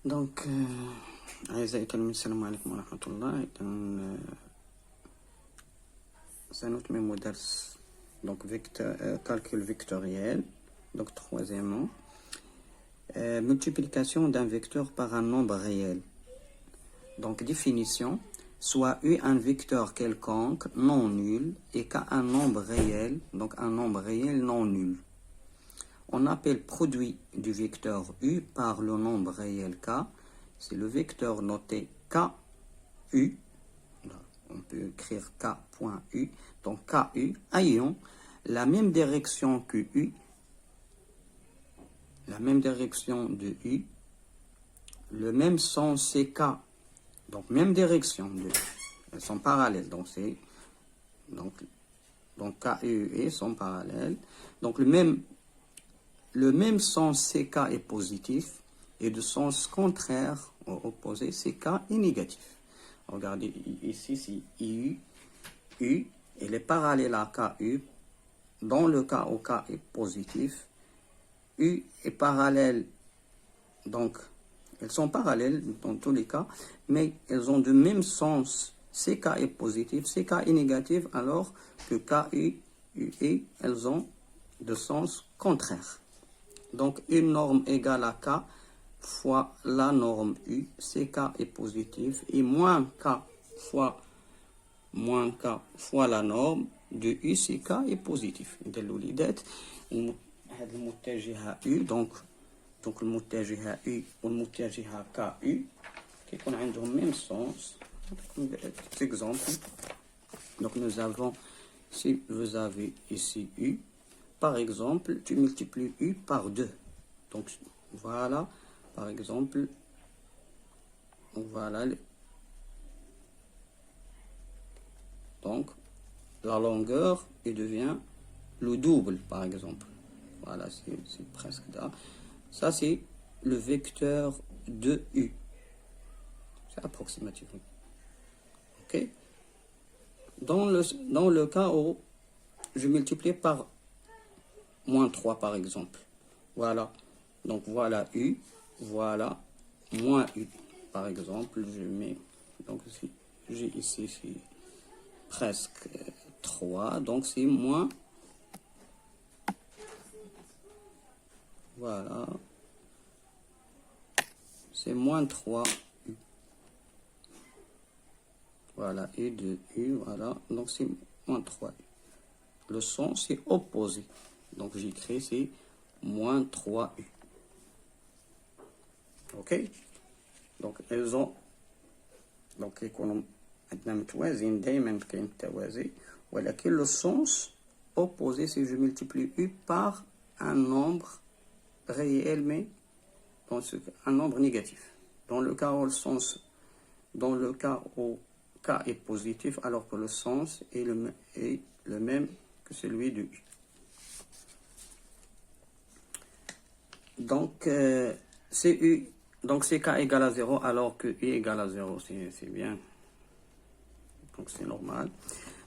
Donc, أعزائي التلاميذ السلام عليكم ورحمة الله. سنتمم درس calcul vectoriel. Donc, troisièmement, multiplication d'un vecteur par un nombre réel. Donc, définition, soit U un vecteur quelconque non nul et K un nombre réel, donc un nombre réel non nul. On appelle produit du vecteur U par le nombre réel K. C'est le vecteur noté KU. On peut écrire K.U. Donc KU ayant la même direction que U, la même direction de U, le même sens CK. Donc même direction de U. Elles sont parallèles. Donc c'est donc KU et sont parallèles. Donc le même sens CK est positif et de sens contraire ou opposé CK est négatif. Regardez ici, c'est U, elle est parallèle à KU. Dans le cas où K est positif, U est parallèle, donc elles sont parallèles dans tous les cas, mais elles ont le même sens. CK est positif, CK est négatif, alors que KU, UE, elles ont de sens contraire. Donc, une norme égale à K fois la norme U, CK est positif, et moins K fois la norme de U, CK est positif. Donc المتجهة U والمتجهة KU كيكون عندهم même sens. Petit exemple. Donc nous avons, si vous avez ici U, par exemple, tu multiplies U par 2. Donc voilà, par exemple, voilà. Donc la longueur elle devient le double, par exemple. Voilà, c'est presque là. Ça, c'est le vecteur de U. C'est approximativement. OK? Dans le cas où je multiplie par moins 3, par exemple. Voilà. Donc, voilà U. Voilà moins U. Par exemple, je mets... Donc, j'ai ici, c'est presque 3. Donc, c'est moins... Voilà. C'est moins 3 U. Voilà, U de U, voilà. Donc, c'est moins 3 U. Le son, c'est opposé. Donc, j'écris, c'est moins 3 U. OK? Donc, elles ont... Donc, يكونوا عندنا متوازين دايما كاين التوازي ولكن le sens opposé si je multiplie U par un nombre réel mais un nombre négatif. Dans le cas où K est positif alors que le sens est le même que celui de U. Donc c'est U, donc c'est K égale à 0 alors que U égale à 0, c'est bien. Donc c'est normal.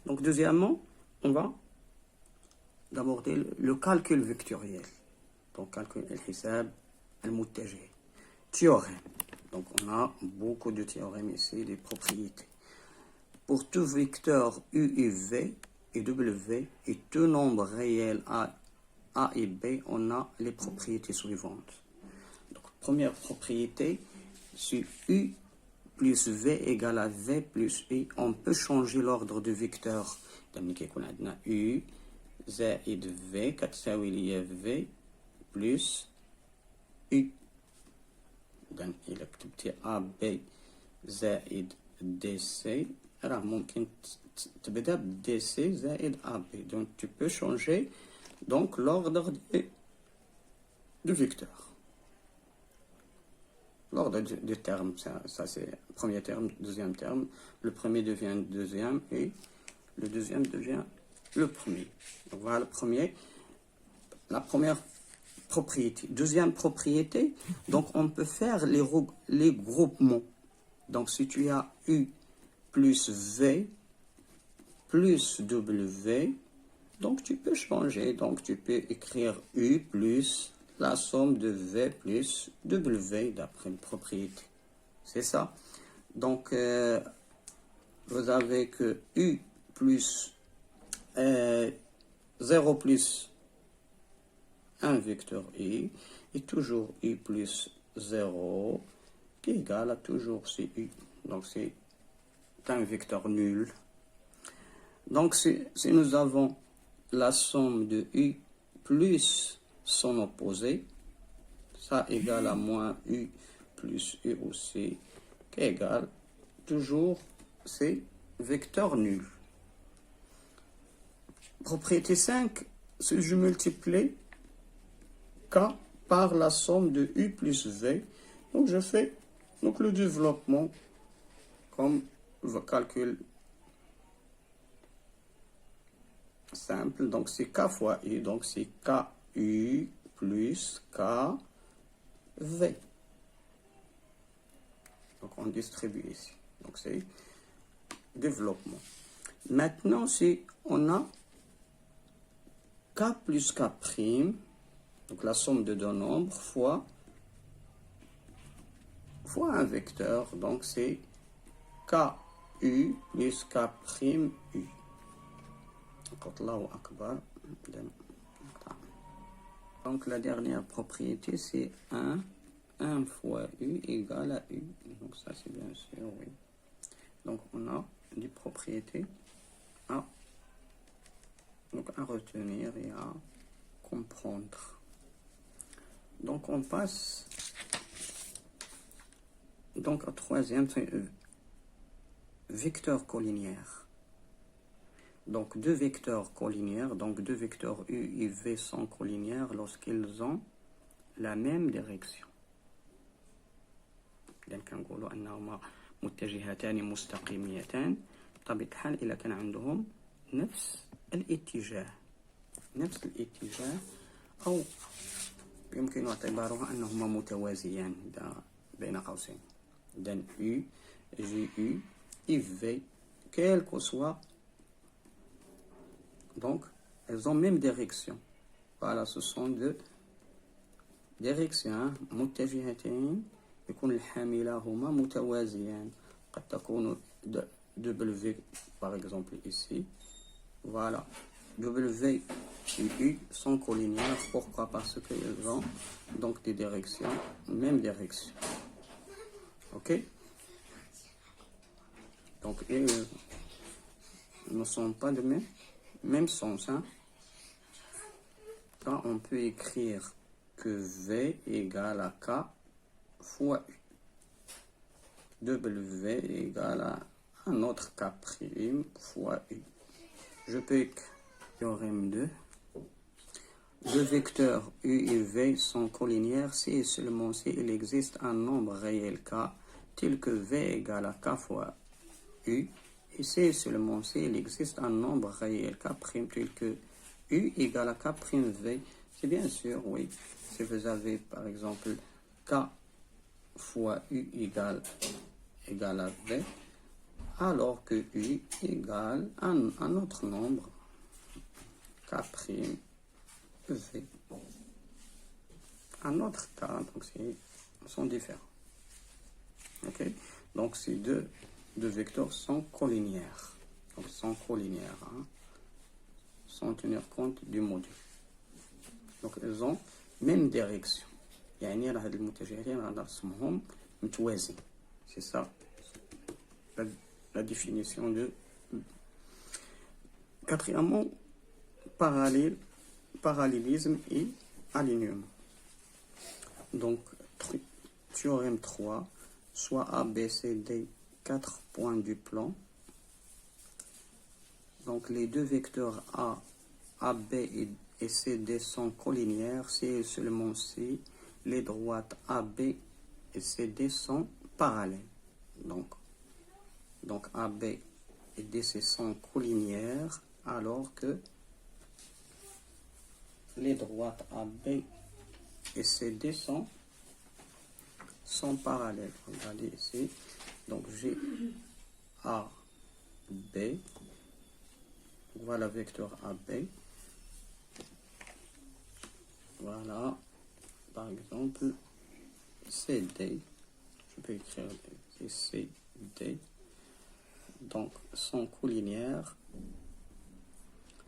Donc deuxièmement, on va aborder le calcul vectoriel. Donc calcul al-hisab al-muttaji. Théorème. Donc on a beaucoup de théorèmes ici, des propriétés. Pour tout vecteur U et V et W et tout nombre réel A et B, on a les propriétés suivantes. Donc première propriété, si U plus V égale à V plus I, on peut changer l'ordre du vecteur. Donc يكون عندنا U زائد V كتساوي لي V plus U. donc إلا كتبتي AB زائد DC راه ممكن تبدا ب DC زائد AB. Donc tu peux changer donc l'ordre du vecteur. L'ordre du terme, ça c'est le premier terme, deuxième terme. Le premier devient deuxième et le deuxième devient le premier. Donc voilà le premier, la première propriété. Deuxième propriété, donc on peut faire les groupements. Donc si tu as U plus V plus W, donc tu peux changer. Donc tu peux écrire U plus la somme de V plus W d'après une propriété. C'est ça. Donc, vous avez que U plus 0 plus un vecteur I est toujours U plus 0 qui est égal à toujours CU. Donc, c'est un vecteur nul. Donc, si nous avons la somme de U plus son opposé, ça égale à moins U plus U aussi, qui est égal toujours c'est vecteur nul. Propriété 5, si je multiplie K par la somme de U plus V, donc je fais donc le développement comme calcul simple, donc c'est K fois U, donc c'est KU plus KV. Donc on distribue ici, donc c'est développement. Maintenant, si on a K plus K prime, donc la somme de deux nombres fois un vecteur, donc c'est KU plus K prime U. Donc la dernière propriété c'est 1 fois U égale à U. Donc ça c'est bien sûr, oui. Donc on a des propriétés à retenir et à comprendre. Donc on passe donc au troisième, vecteur collinéaire. Donc deux vecteurs collinéaires, donc deux vecteurs U et V sont collinéaires lorsqu'ils ont la même direction. إذا كنقولوا أنهما متجهتان مستقيميتان بطبيعة الحال إذا كان عندهم نفس الاتجاه أو يمكن اعتبارها أنهما متوازيان بين قوسين. إذا U, GU et V, quel que soit, donc elles ont même direction. Voilà, ce sont deux directions متجهتين. يكون الحاملة هما متوازيان. قد تكون W par exemple ici. Voilà. W et U sont collinéaires. Pourquoi? Parce qu'ils ont donc des directions, même direction. Ok? Donc, ils ne sont pas de même sens. Hein? Là, on peut écrire que V égale à K fois U. W égale à un autre K prime fois U. Je peux écrire théorème 2. Deux vecteurs U et V sont collinéaires si et seulement si il existe un nombre réel K tel que V égale à K fois U, et si et seulement si il existe un nombre réel K prime tel que U égale à K prime V. C'est bien sûr, oui. Si vous avez par exemple K fois U égale à V, alors que U égale un autre nombre K prime V. Un autre cas, donc sont différents. Ok? Donc ces deux vecteurs sont collinéaires. Donc sont collinéaires, hein, sans tenir compte du module. Donc ils ont même direction. يعني راه هاد المتجهين راه رسمهم متوازي. C'est ça la définition de. Quatrièmement, parallélisme et alignement. Donc, théorème 3, soit A, B, C, D, 4 points du plan. Donc, les deux vecteurs A, B et C, D sont collinéaires si et seulement si les droites A, B et C, D sont parallèles. Donc A, B et D, C sont collinéaires alors que les droites A, B et C, D sont parallèles. Regardez ici. Donc j'ai A, B. Voilà vecteur AB. Voilà. par exemple CD, je peux écrire CD, donc sont collinéaires,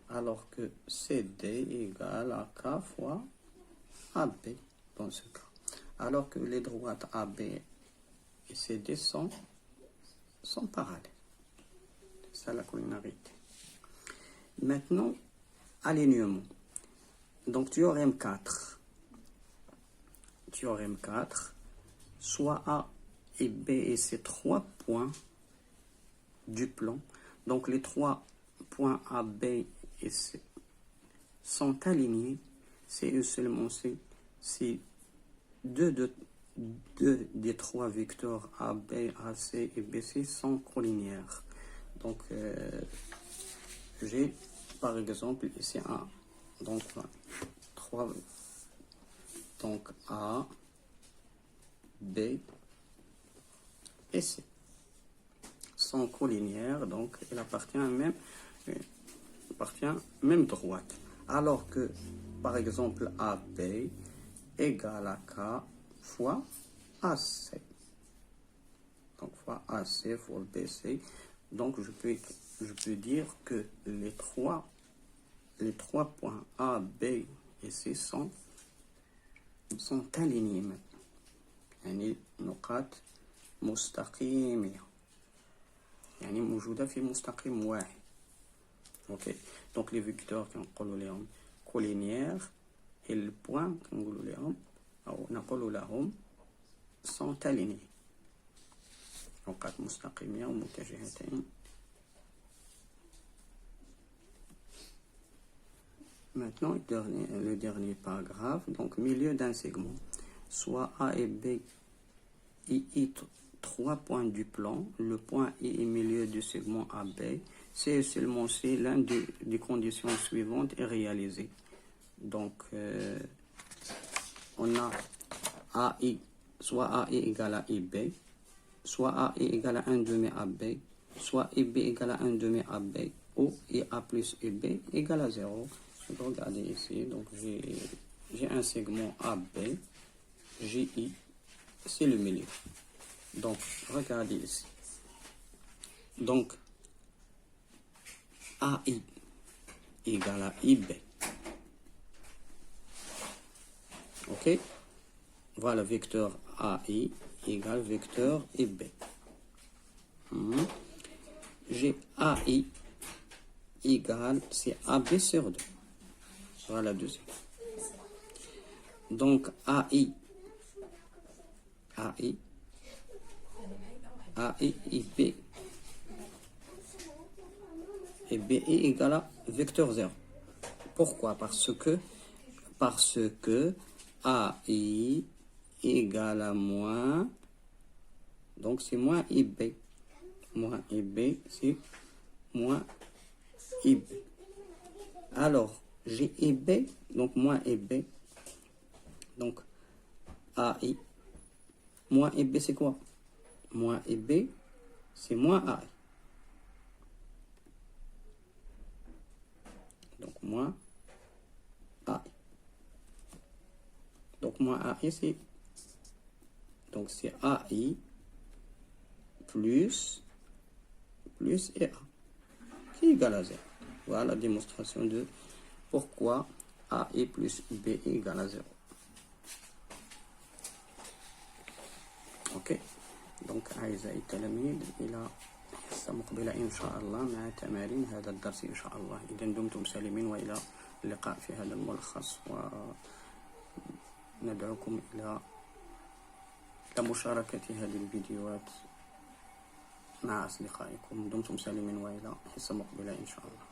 alors que CD égale à K fois AB dans ce cas. Alors que les droites AB et CD sont parallèles. C'est ça la collinéarité. Maintenant, alignement. Donc, théorème 4. Théorème 4, soit A et B et ces 3 points du plan. Donc, les 3 points A, B et C sont alignés. C'est eux seulement c'est deux des 3 vecteurs A, B, AC et BC sont collinéaires. Donc, j'ai par exemple ici un. Donc, 3. Donc, A, B et C sont collinéaires, donc il appartient même droite. Alors que, par exemple, AB égale à K fois AC. Donc, fois AC fois BC. Donc, je peux dire que les trois points A, B et C sont alignés maintenant. يعني نقاط مستقيمة، يعني موجودة في مستقيم واحد. اوكي دونك لي فيكتور كنقولوا لهم كولينيير et le point كنقولوا لهم او نقول لهم sont alignés، نقاط مستقيمة ومتجهتين. Maintenant, le dernier paragraphe, donc milieu d'un segment, soit A et B, I 3 points du plan, le point I est milieu du segment AB, c'est seulement si l'une des conditions suivantes est réalisée. Donc, on a AI, soit AI égale à IB, soit AI égale à 1 demi AB, soit IB égale à 1 demi AB, ou IA plus IB égale à 0. Je vais regarder ici, donc j'ai un segment AB, GI, c'est le milieu. Donc, regardez ici. Donc, AI égale à IB. Ok? Voilà, vecteur AI égale vecteur IB. J'ai AI égale, c'est AB sur 2. Voilà, deuxième. Donc, AI et B. Et B est égal à vecteur 0. Pourquoi? Parce que AI égale à moins. Donc, c'est moins IB. Moins IB, c'est moins IB. Alors, j'ai IB, donc moins IB. Donc, AI. Moins IB, c'est quoi? Moins IB, c'est moins AI. Donc, moins AI. Donc, moins AI, c'est... Donc, c'est AI plus EA, qui est égal à 0. Voilà la démonstration de pourquoi AI plus B est égal à 0. اوكي دونك اعزائي التلاميذ الى حصه مقبله ان شاء الله مع تمارين هذا الدرس ان شاء الله. اذا دمتم سالمين والى اللقاء في هذا الملخص، وندعوكم الى مشاركه هذه الفيديوهات مع اصدقائكم. دمتم سالمين والى حصه مقبله ان شاء الله.